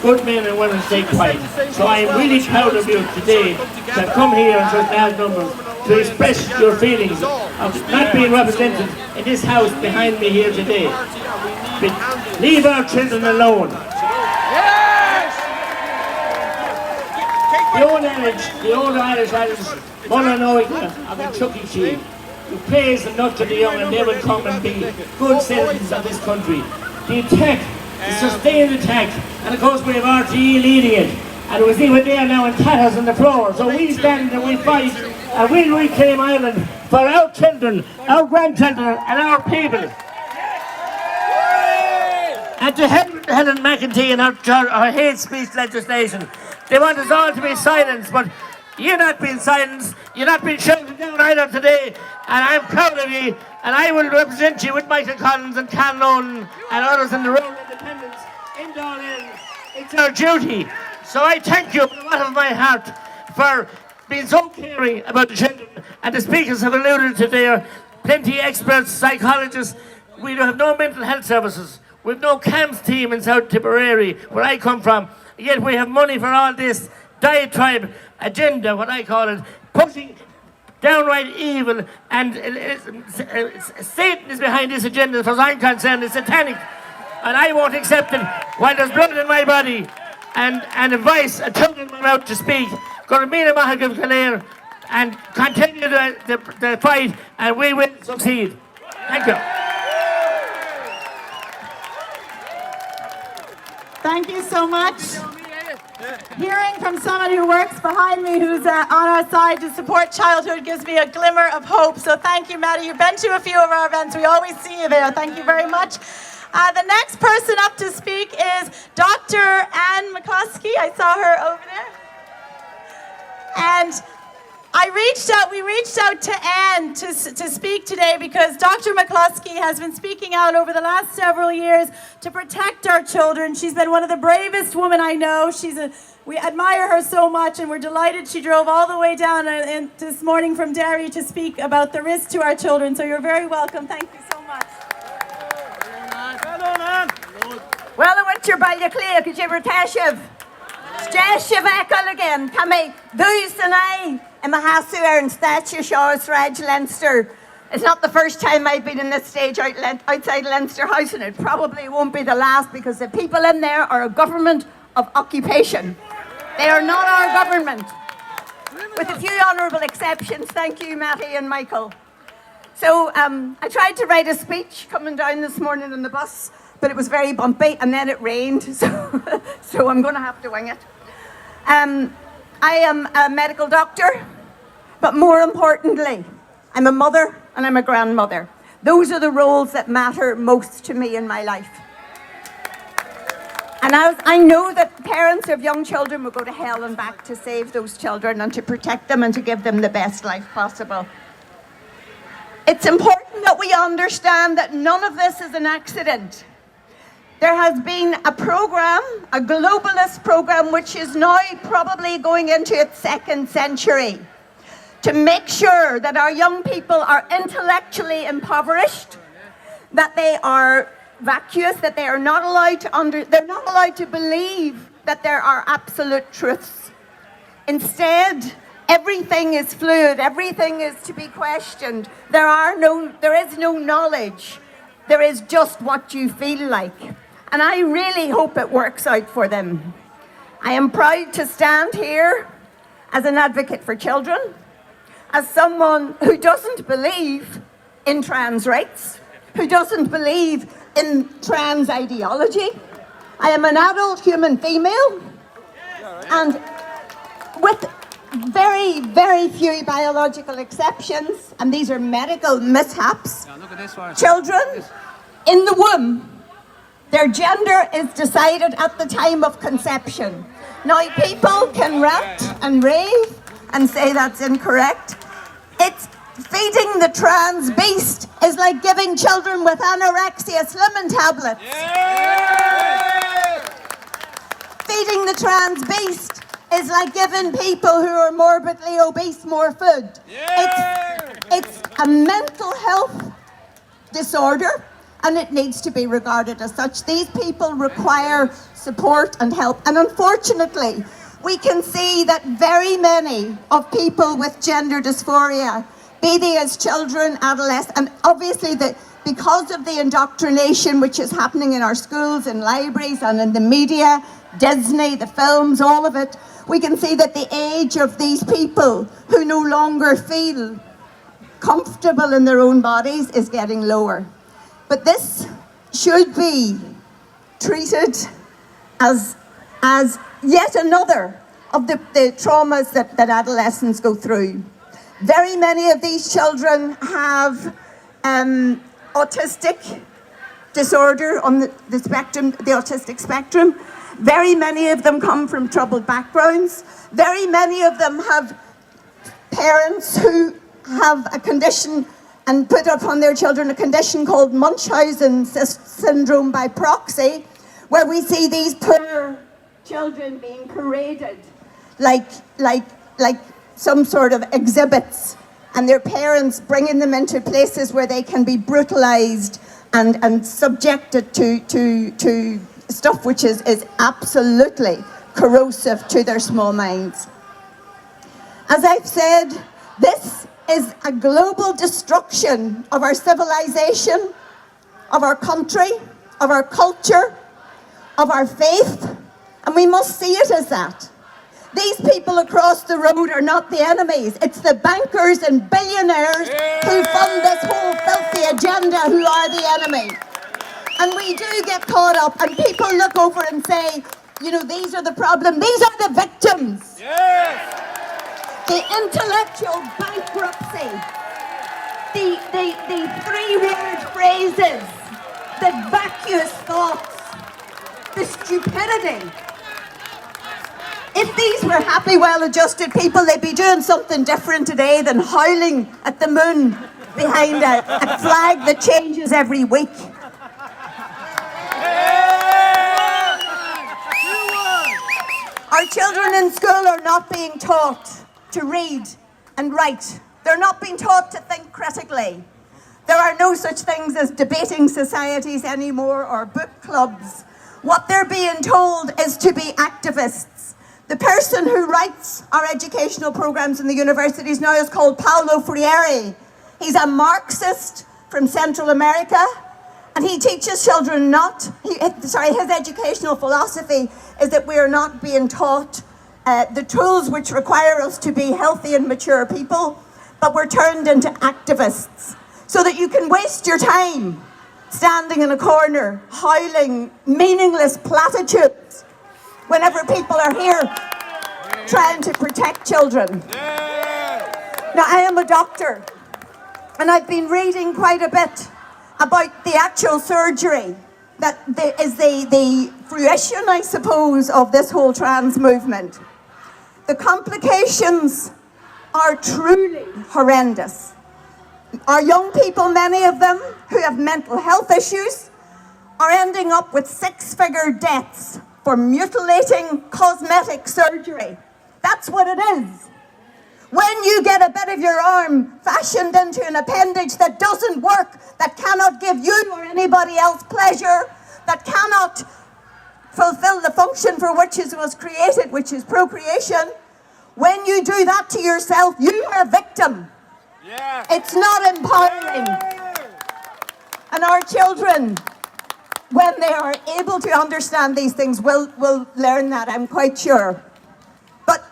good men and women stay quiet. So I am really proud of you today to have come here in such large numbers to express your feelings of not being represented in this house behind me here today. But leave our children alone. The old Irish adage, Mulla Noika of the Chucky Sheep, who praise and nurture the young and they will come and be good citizens of this country. The attack, the sustained attack, and of course we have RTE leading it. And we see we're there now in tatters on the floor. So we stand and we fight and we'll reclaim Ireland for our children, our grandchildren and our people. And to Helen McEntee and her hate speech legislation, they want us all to be silenced, but you're not being silenced, you're not being shouted down either today, and I'm proud of you, and I will represent you with Michael Collins and Cal Nolan and others in the rural independence in Dáil. It's our duty. So I thank you from the bottom of my heart for being so caring about the children, and the speakers have alluded to there, plenty of experts, psychologists. We have no mental health services. We have no CAMS team in South Tipperary, where I come from. Yet we have money for all this diatribe agenda, what I call it, pushing downright evil, and Satan is behind this agenda. As far as I'm concerned, it's satanic, and I won't accept it. While there's blood in my body and a voice, a tongue in my mouth to speak, going to be a Mahagav Kalair and continue the fight, and we will succeed. Thank you. Thank you so much. Hearing from someone who works behind me, who's on our side to support childhood, gives me a glimmer of hope. So thank you, Mattie. You've been to a few of our events. We always see you there. Thank you very much. The next person up to speak is Dr. Anne McCloskey. I saw her over there. And we reached out to Anne to speak today because Dr. McCloskey has been speaking out over the last several years to protect our children. She's been one of the bravest women I know. We admire her so much, and we're delighted she drove all the way down this morning from Derry to speak about the risk to our children. So you're very welcome. Thank you so much. Well, I went to Ballia Clay, could you ever tashiv? Stashiv Ekal again, Kami, Duz and I. In the Hasu and Statue Shores, Raj Leinster. It's not the first time I've been in this stage outside Leinster House, and it probably won't be the last, because the people in there are a government of occupation. They are not our government, with a few honourable exceptions. Thank you, Mattie and Michael. So I tried to write a speech coming down this morning on the bus, but it was very bumpy, and then it rained, so I'm going to have to wing it. I am a medical doctor, but more importantly, I'm a mother and I'm a grandmother. Those are the roles that matter most to me in my life. And I know that parents of young children will go to hell and back to save those children and to protect them and to give them the best life possible. It's important that we understand that none of this is an accident. There has been a program, a globalist program, which is now probably going into its second century, to make sure that our young people are intellectually impoverished, that they are vacuous, that they are not allowed to they're not allowed to believe that there are absolute truths. Instead, everything is fluid, everything is to be questioned. There is no knowledge. There is just what you feel like. And I really hope it works out for them. I am proud to stand here as an advocate for children, as someone who doesn't believe in trans rights, who doesn't believe in trans ideology. I am an adult human female, and with very, very few biological exceptions, and these are medical mishaps, children in the womb, their gender is decided at the time of conception. Now, people can rant and rave and say that's incorrect. It's feeding the trans beast is like giving children with anorexia slimming tablets. Yeah! Feeding the trans beast is like giving people who are morbidly obese more food. Yeah! It's a mental health disorder. and it needs to be regarded as such. These people require support and help, and unfortunately, we can see that very many of people with gender dysphoria, be they as children, adolescents, and obviously because of the indoctrination which is happening in our schools, in libraries and in the media, Disney, the films, all of it, we can see that the age of these people who no longer feel comfortable in their own bodies is getting lower. But this should be treated as yet another of the traumas that adolescents go through. Very many of these children have autistic disorder on the spectrum, the autistic spectrum. Very many of them come from troubled backgrounds. Very many of them have parents who have a condition and put upon their children a condition called Munchausen syndrome by proxy, where we see these poor children being paraded like some sort of exhibits, and their parents bringing them into places where they can be brutalized and subjected to stuff which is absolutely corrosive to their small minds. As I've said, this is a global destruction of our civilization, of our country, of our culture, of our faith, and we must see it as that. These people across the road are not the enemies. It's the bankers and billionaires who fund this whole filthy agenda who are the enemy. And we do get caught up, and people look over and say, you know, these are the problem. These are the victims. Yes. The intellectual bankruptcy, the three-word phrases, the vacuous thoughts, the stupidity. If these were happy, well-adjusted people, they'd be doing something different today than howling at the moon behind a flag that changes every week. Our children in school are not being taught to read and write. They're not being taught to think critically. There are no such things as debating societies anymore or book clubs. What they're being told is to be activists. The person who writes our educational programs in the universities now is called Paulo Freire. He's a Marxist from Central America, and he teaches children his educational philosophy is that we are not being taught the tools which require us to be healthy and mature people, but we're turned into activists so that you can waste your time standing in a corner howling meaningless platitudes whenever people are here trying to protect children. Now, I am a doctor, and I've been reading quite a bit about the actual surgery that is the fruition, I suppose, of this whole trans movement. The complications are truly horrendous. Our young people, many of them who have mental health issues, are ending up with six-figure deaths for mutilating cosmetic surgery. That's what it is. When you get a bit of your arm fashioned into an appendage that doesn't work, that cannot give you or anybody else pleasure, that cannot fulfill the function for which it was created, which is procreation, when you do that to yourself, you are a victim. Yeah. It's not empowering. And our children, when they are able to understand these things, will learn that, I'm quite sure. But,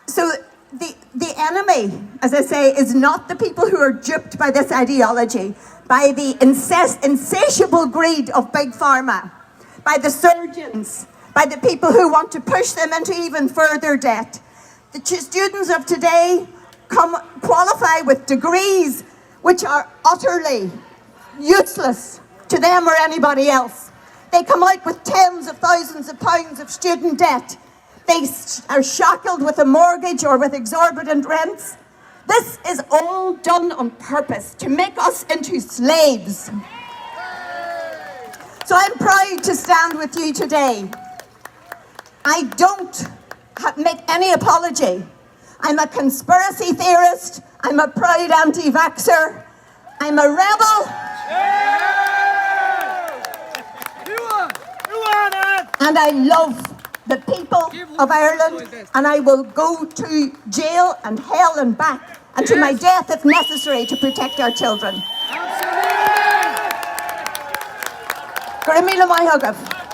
so the enemy, as I say, is not the people who are duped by this ideology, by the insatiable greed of Big Pharma, by the surgeons, by the people who want to push them into even further debt. The students of today qualify with degrees which are utterly useless to them or anybody else. They come out with tens of thousands of pounds of student debt. They are shackled with a mortgage or with exorbitant rents. This is all done on purpose to make us into slaves. So I'm proud to stand with you today. I don't make any apology. I'm a conspiracy theorist. I'm a proud anti-vaxxer. I'm a rebel. and I love the people of Ireland, and I will go to jail and hell and back, and to my death if necessary, to protect our children. Grimila mai hagah.